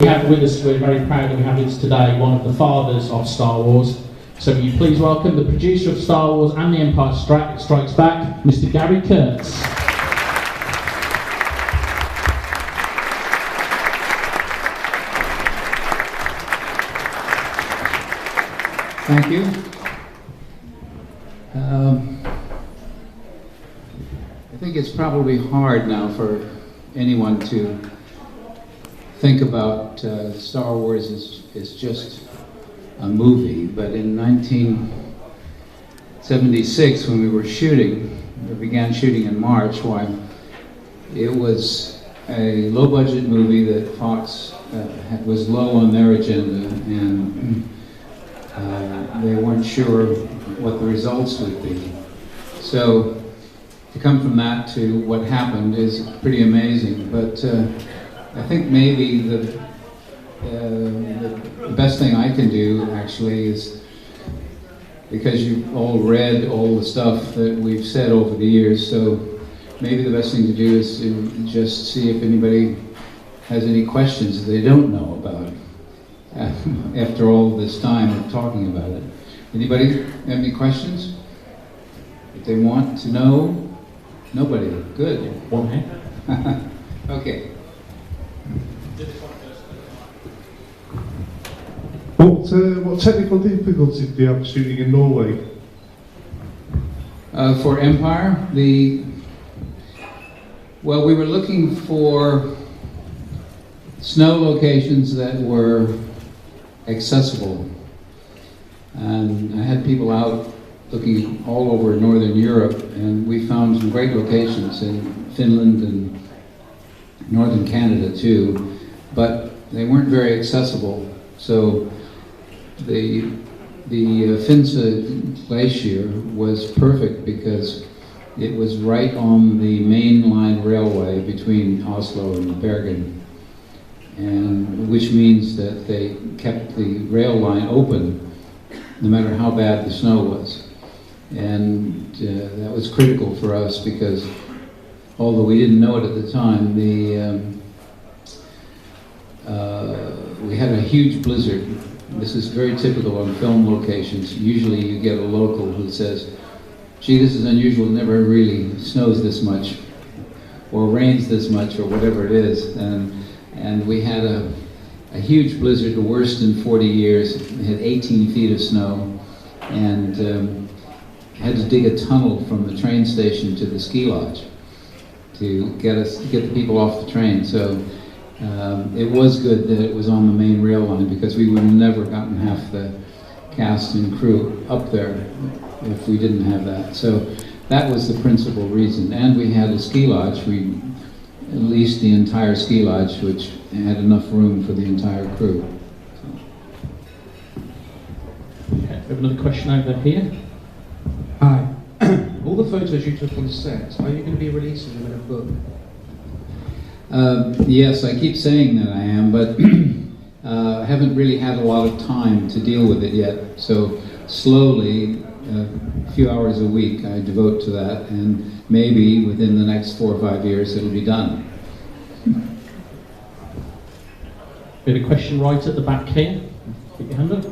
We have with us, we're very proud that we have with us today one of the fathers of Star Wars. So will you please welcome the producer of Star Wars and The Empire Strikes Back, Mr. Gary Kurtz. Thank you. I think it's probably hard now for anyone to think about Star Wars as just a movie, but in 1976, when we were shooting, we began shooting in March, it was a low-budget movie that Fox was low on their agenda, and they weren't sure what the results would be. So to come from that to what happened is pretty amazing, but I think maybe the best thing I can do actually is, because you've all read all the stuff that we've said over the years, so maybe the best thing to do is to just see if anybody has any questions that they don't know about after all this time of talking about it. Anybody have any questions? If they want to know? Nobody? Good. One hand. Okay. What technical difficulties do you have shooting in Norway? For Empire, we were looking for snow locations that were accessible, and I had people out looking all over Northern Europe, and we found some great locations in Finland and Northern Canada too, but they weren't very accessible. So the Finse Glacier was perfect because it was right on the main line railway between Oslo and Bergen, and which means that they kept the rail line open no matter how bad the snow was. And that was critical for us because, although we didn't know it at the time, we had a huge blizzard. This is very typical on film locations. Usually you get a local who says, gee, this is unusual, it never really snows this much, or rains this much, or whatever it is. And we had a huge blizzard, the worst in 40 years. It had 18 feet of snow, and had to dig a tunnel from the train station to the ski lodge to get the people off the train. So it was good that it was on the main rail line, because we would have never gotten half the cast and crew up there if we didn't have that. So that was the principal reason. And we had a ski lodge. We leased the entire ski lodge, which had enough room for the entire crew. Okay, we have another question over here. Hi. All the photos you took on set, are you going to be releasing them in a book? Yes, I keep saying that I am, but I haven't really had a lot of time to deal with it yet. So slowly, a few hours a week, I devote to that, and maybe within the next 4 or 5 years it'll be done. We have a question right at the back here. Put your hand up.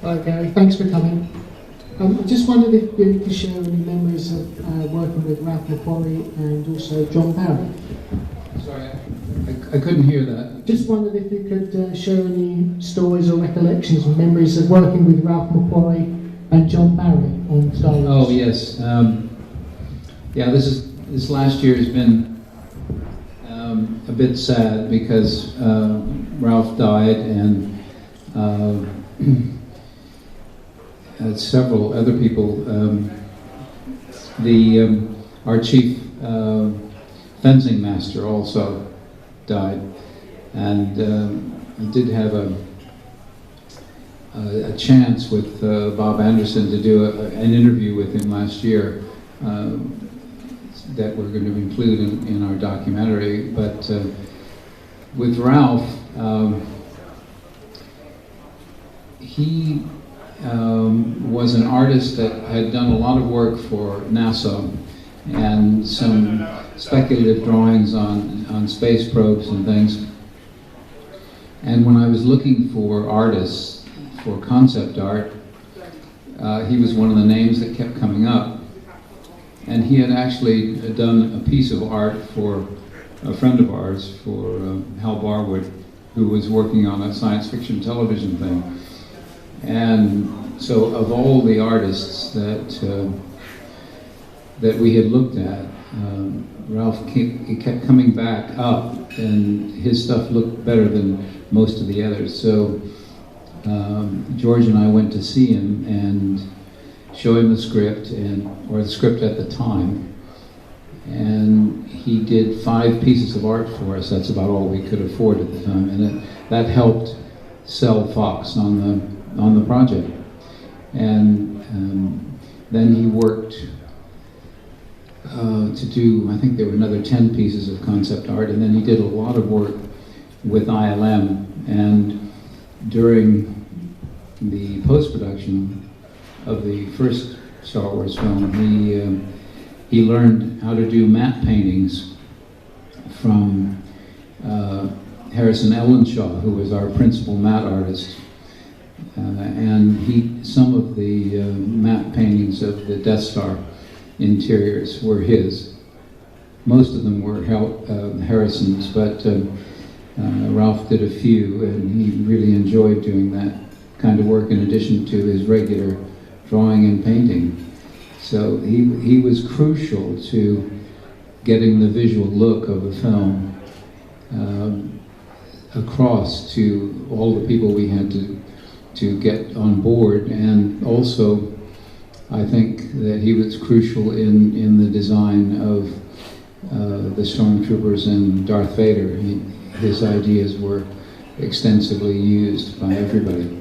Hi Gary, thanks for coming. I just wondered if you could share any memories of working with Ralph McQuarrie and also John Barry. Sorry, I couldn't hear that. Just wondered if you could share any stories or recollections and memories of working with Ralph McQuarrie and John Barry on Star Wars. Oh yes, yeah. This last year has been a bit sad because Ralph died, and several other people. Our chief fencing master also died, and I did have a chance with Bob Anderson to do an interview with him last year that we're going to include in our documentary. But with Ralph, he was an artist that had done a lot of work for NASA and some speculative drawings on space probes and things. And when I was looking for artists for concept art, he was one of the names that kept coming up. And he had actually done a piece of art for a friend of ours, for Hal Barwood, who was working on a science fiction television thing. And so of all the artists that we had looked at, Ralph he kept coming back up, and his stuff looked better than most of the others. So George and I went to see him and show him the script, or the script at the time, and he did 5 pieces of art for us. That's about all we could afford at the time, and that helped sell Fox on the project. And then he worked to do, I think there were another 10 pieces of concept art, and then he did a lot of work with ILM. And during the post-production of the first Star Wars film, he learned how to do matte paintings from Harrison Ellenshaw, who was our principal matte artist. And some of the matte paintings of the Death Star interiors were his. Most of them were Harrison's, but Ralph did a few, and he really enjoyed doing that kind of work in addition to his regular drawing and painting. So he was crucial to getting the visual look of the film across to all the people we had to get on board. And also, I think that he was crucial in the design of the Stormtroopers and Darth Vader. His ideas were extensively used by everybody.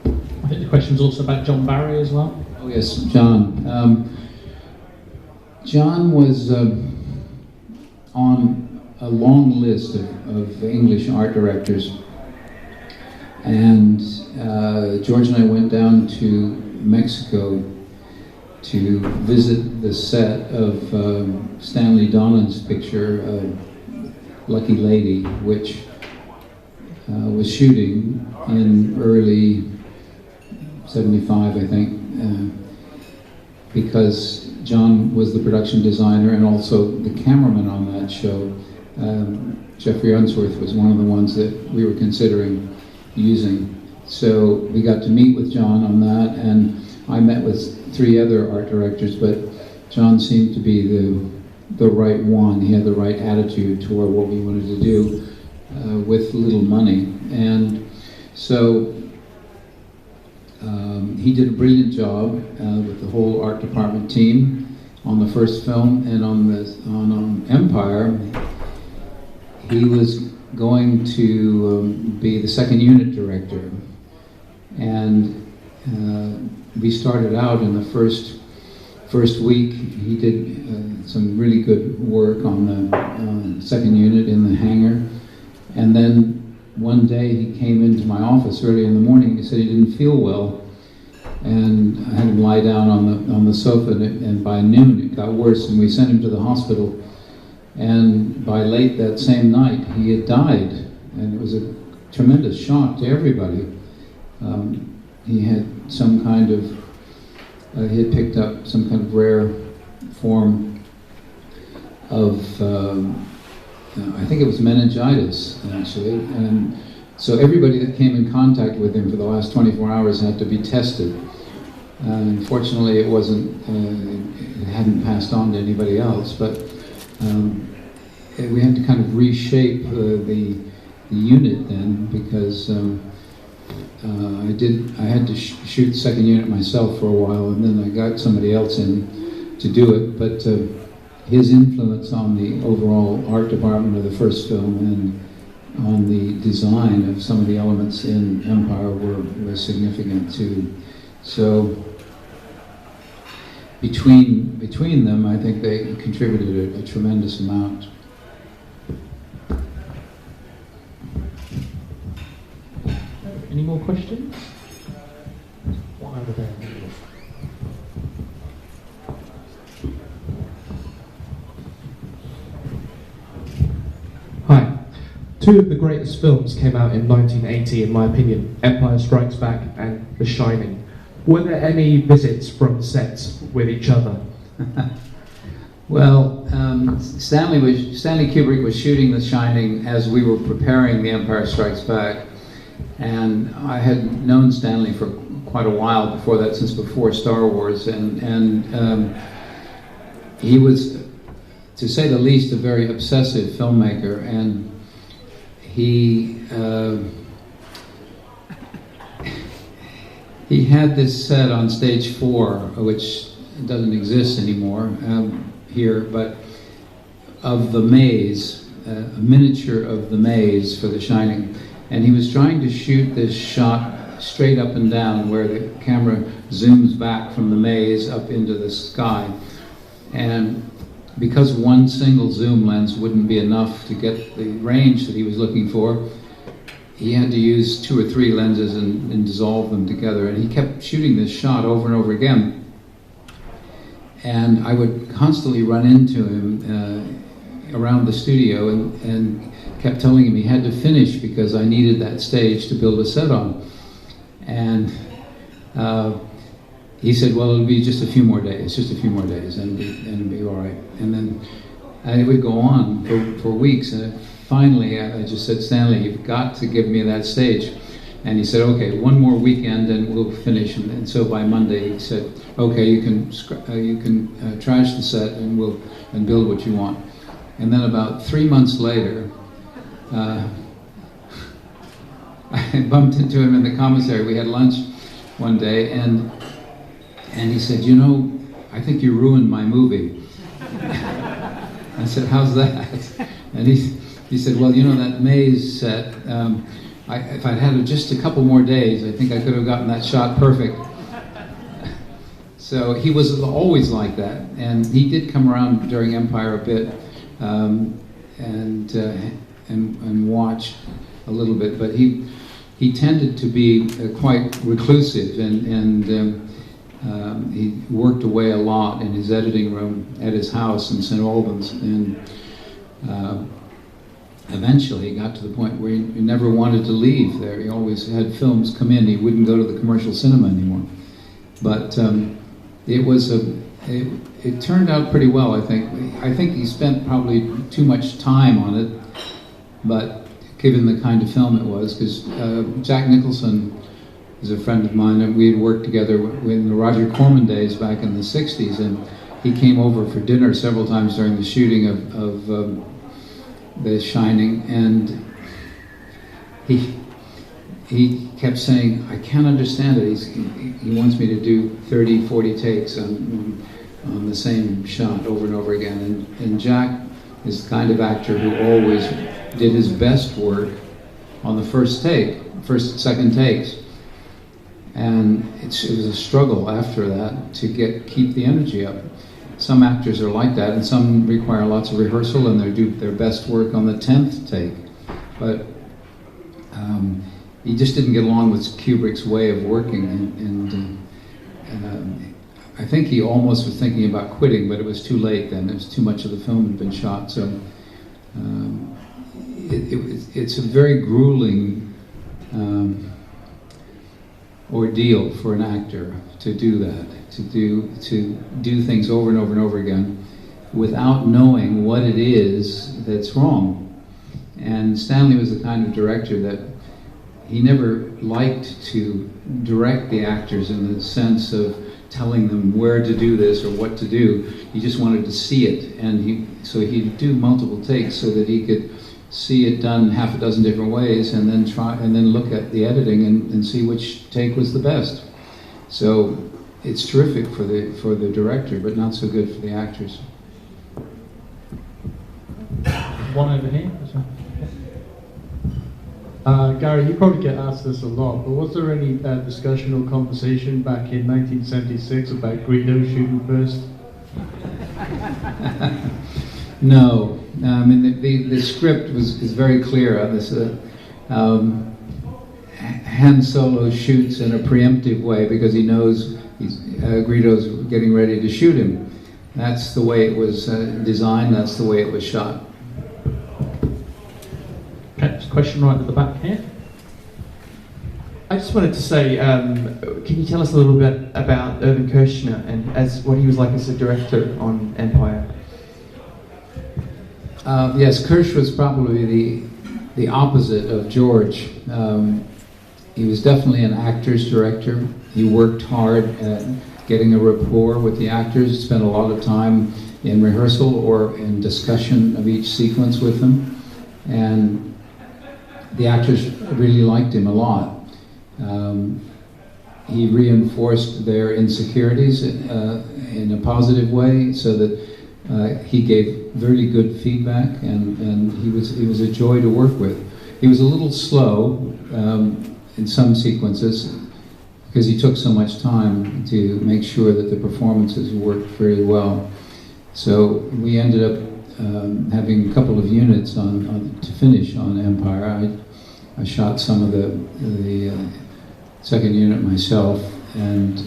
I think the question's also about John Barry as well. Oh yes, John. John was on a long list of English art directors, and George and I went down to Mexico to visit the set of Stanley Donen's picture, Lucky Lady, which was shooting in early 75, I think, because John was the production designer and also the cameraman on that show. Jeffrey Unsworth was one of the ones that we were considering using. So we got to meet with John on that, and I met with 3 other art directors, but John seemed to be the right one. He had the right attitude toward what we wanted to do with little money. And so he did a brilliant job with the whole art department team on the first film, and on Empire, he was going to be the second unit director. And we started out in the first week. He did some really good work on the second unit in the hangar. And then one day he came into my office early in the morning. He said he didn't feel well, and I had him lie down on the sofa, and by noon it got worse, and we sent him to the hospital. And by late that same night, he had died, and it was a tremendous shock to everybody. He had some kind of, he had picked up some kind of rare form of, I think it was meningitis, actually. And so everybody that came in contact with him for the last 24 hours had to be tested. Unfortunately, it wasn't, it hadn't passed on to anybody else, but we had to kind of reshape the unit then, because I had to shoot the second unit myself for a while, and then I got somebody else in to do it. But his influence on the overall art department of the first film and on the design of some of the elements in Empire were significant too. So between them, I think they contributed a tremendous amount. Any more questions? One over there. Hi. Two of the greatest films came out in 1980, in my opinion, Empire Strikes Back and The Shining. Were there any visits from sets with each other? Well, Stanley Kubrick was shooting The Shining as we were preparing The Empire Strikes Back, and I had known Stanley for quite a while before that, since before Star Wars, and he was, to say the least, a very obsessive filmmaker, and he had this set on stage 4, which doesn't exist anymore here, but of the maze, a miniature of the maze for The Shining, and he was trying to shoot this shot straight up and down, where the camera zooms back from the maze up into the sky, and because one single zoom lens wouldn't be enough to get the range that he was looking for, he had to use 2 or 3 lenses and dissolve them together. And he kept shooting this shot over and over again. And I would constantly run into him around the studio and kept telling him he had to finish because I needed that stage to build a set on. And he said, well, it'll be just a few more days, and it'll be all right. And then it would go on for weeks. And finally, I just said, Stanley, you've got to give me that stage. And he said, okay, one more weekend and we'll finish. And so by Monday, he said, okay, you can trash the set and build what you want. And then about 3 months later, I bumped into him in the commissary. We had lunch one day, and he said, you know, I think you ruined my movie. I said, how's that? And he said, well, you know, that maze set, if I'd had just a couple more days, I think I could have gotten that shot perfect. So he was always like that, and he did come around during Empire a bit, and watch a little bit, but he tended to be quite reclusive, and he worked away a lot in his editing room at his house in St. Albans, and eventually he got to the point where he never wanted to leave there. He always had films come in. He wouldn't go to the commercial cinema anymore. But it turned out pretty well, I think. I think he spent probably too much time on it, but given the kind of film it was, because Jack Nicholson is a friend of mine, and we had worked together in the Roger Corman days back in the 60s, and he came over for dinner several times during the shooting of The Shining, and he kept saying, I can't understand it. He wants me to do 30, 40 takes on the same shot over and over again, and Jack is the kind of actor who always did his best work on the second takes. And it was a struggle after that to keep the energy up. Some actors are like that, and some require lots of rehearsal, and they do their best work on the 10th take. But he just didn't get along with Kubrick's way of working, and I think he almost was thinking about quitting, but it was too late then. It was too much of the film had been shot. So it's a very grueling ordeal for an actor to do that, to do things over and over and over again without knowing what it is that's wrong. And Stanley was the kind of director that he never liked to direct the actors in the sense of telling them where to do this or what to do. He just wanted to see it, and so he'd do multiple takes so that he could see it done half a dozen different ways, and then look at the editing and see which take was the best. So it's terrific for the director, but not so good for the actors. One over here. Gary, you probably get asked this a lot, but was there any discussion or conversation back in 1976 about Greedo shooting first? No. I mean, the script is very clear on this. Han Solo shoots in a preemptive way because he knows Greedo's getting ready to shoot him. That's the way it was designed, that's the way it was shot. Okay, question right at the back here. I just wanted to say, can you tell us a little bit about Devon Kersh and as what he was like as a director on Empire? Yes, Kersh was probably the opposite of George. He was definitely an actor's director. He worked hard at getting a rapport with the actors, spent a lot of time in rehearsal or in discussion of each sequence with them. And the actors really liked him a lot. He reinforced their insecurities in a positive way, so that he gave very good feedback, and he was a joy to work with. He was a little slow in some sequences because he took so much time to make sure that the performances worked very well. So we ended up having a couple of units to finish on Empire. I shot some of the second unit myself, and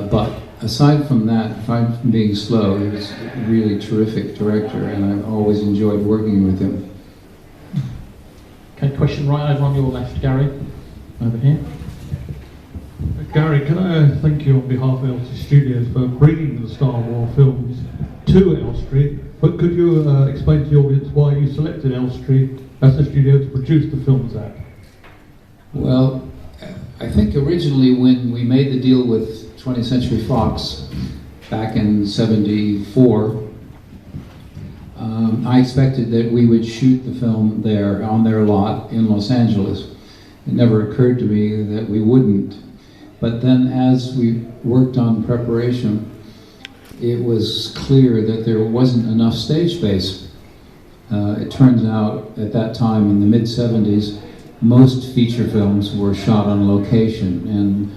but aside from that, aside from being slow, he was a really terrific director, and I've always enjoyed working with him. Okay, question right over on your left, Gary. Over here. Gary, can I thank you on behalf of Elstree Studios for bringing the Star Wars films to Elstree, but could you explain to the audience why you selected Elstree as the studio to produce the films at? Well, I think originally when we made the deal with 20th Century Fox back in '74, I expected that we would shoot the film there on their lot in Los Angeles. It never occurred to me that we wouldn't. But then as we worked on preparation, it was clear that there wasn't enough stage space. It turns out at that time in the mid-'70s, most feature films were shot on location, and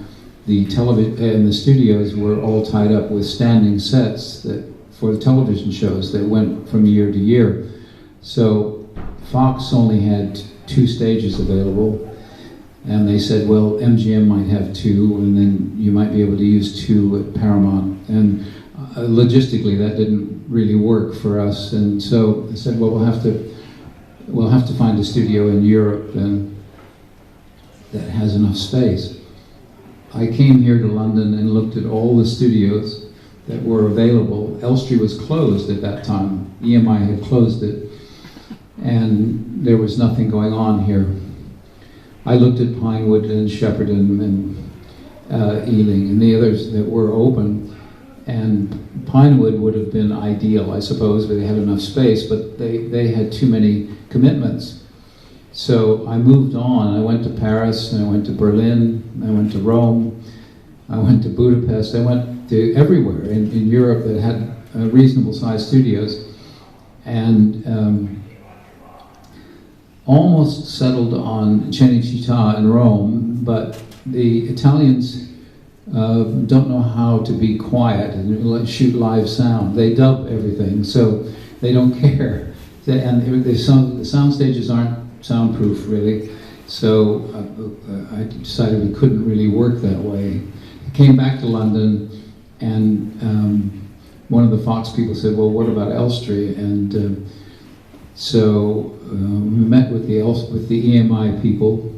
the television and the studios were all tied up with standing sets for the television shows that went from year to year. So Fox only had 2 stages available, and they said, well, MGM might have 2, and then you might be able to use 2 at Paramount. And logistically, that didn't really work for us, and so they said, well, we'll have to find a studio in Europe that has enough space. I came here to London and looked at all the studios that were available. Elstree was closed at that time. EMI had closed it, and there was nothing going on here. I looked at Pinewood and Shepperton and Ealing and the others that were open, and Pinewood would have been ideal, I suppose, but they had enough space, but they had too many commitments. So I moved on. I went to Paris, and I went to Berlin, I went to Rome, I went to Budapest, I went to everywhere in Europe that had reasonable sized studios, and almost settled on Cinecittà in Rome, but the Italians don't know how to be quiet and shoot live sound. They dub everything, so they don't care. And the sound stages aren't soundproof, really. So I decided we couldn't really work that way. I came back to London, and one of the Fox people said, well, what about Elstree? And so we met with the EMI people.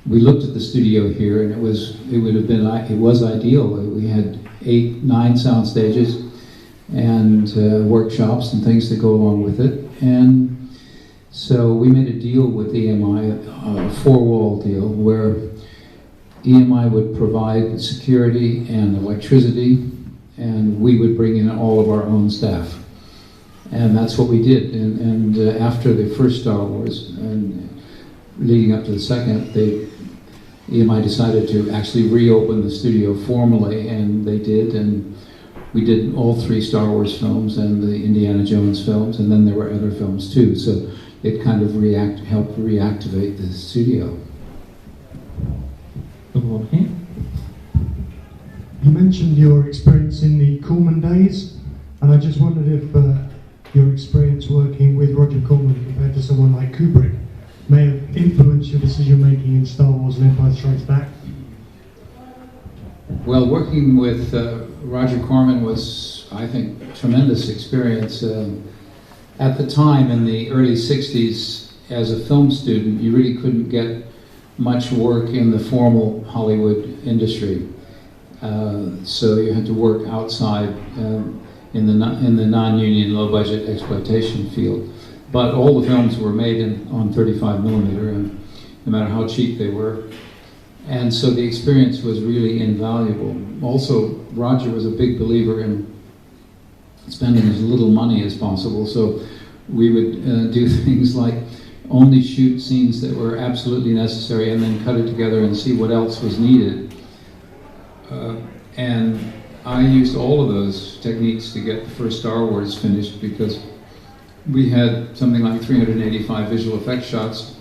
We looked at the studio here, and it was ideal. We had 8, 9 sound stages and workshops and things that go along with it. And so we made a deal with EMI, a 4-wall deal, where EMI would provide security and electricity, and we would bring in all of our own staff. And that's what we did. And after the first Star Wars, and leading up to the second, EMI decided to actually reopen the studio formally, and they did. And we did all 3 Star Wars films and the Indiana Jones films, and then there were other films too. So it kind of helped reactivate the studio. Here. You mentioned your experience in the Corman days, and I just wondered if your experience working with Roger Corman compared to someone like Kubrick may have influenced your decision making in Star Wars and Empire Strikes Back? Well, working with Roger Corman was, I think, a tremendous experience. At the time, in the early '60s, as a film student, you really couldn't get much work in the formal Hollywood industry. So you had to work outside in the non-union, low-budget exploitation field. But all the films were made on 35 millimeter, and no matter how cheap they were. And so the experience was really invaluable. Also, Roger was a big believer in spending as little money as possible, so we would do things like only shoot scenes that were absolutely necessary and then cut it together and see what else was needed. And I used all of those techniques to get the first Star Wars finished, because we had something like 385 visual effects shots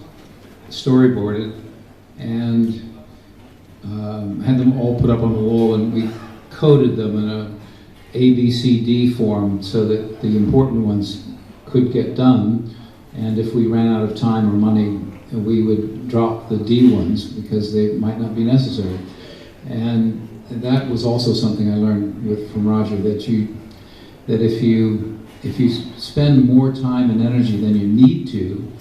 storyboarded, and had them all put up on the wall, and we coded them in a ABCD form so that the important ones could get done, and if we ran out of time or money, we would drop the D ones because they might not be necessary. And that was also something I learned from Roger, that if you spend more time and energy than you need to,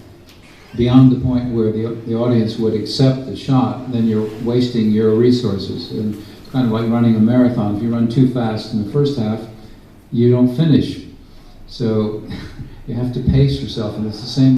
beyond the point where the audience would accept the shot, then you're wasting your resources. And it's kind of like running a marathon. If you run too fast in the first half, you don't finish. So you have to pace yourself, and it's the same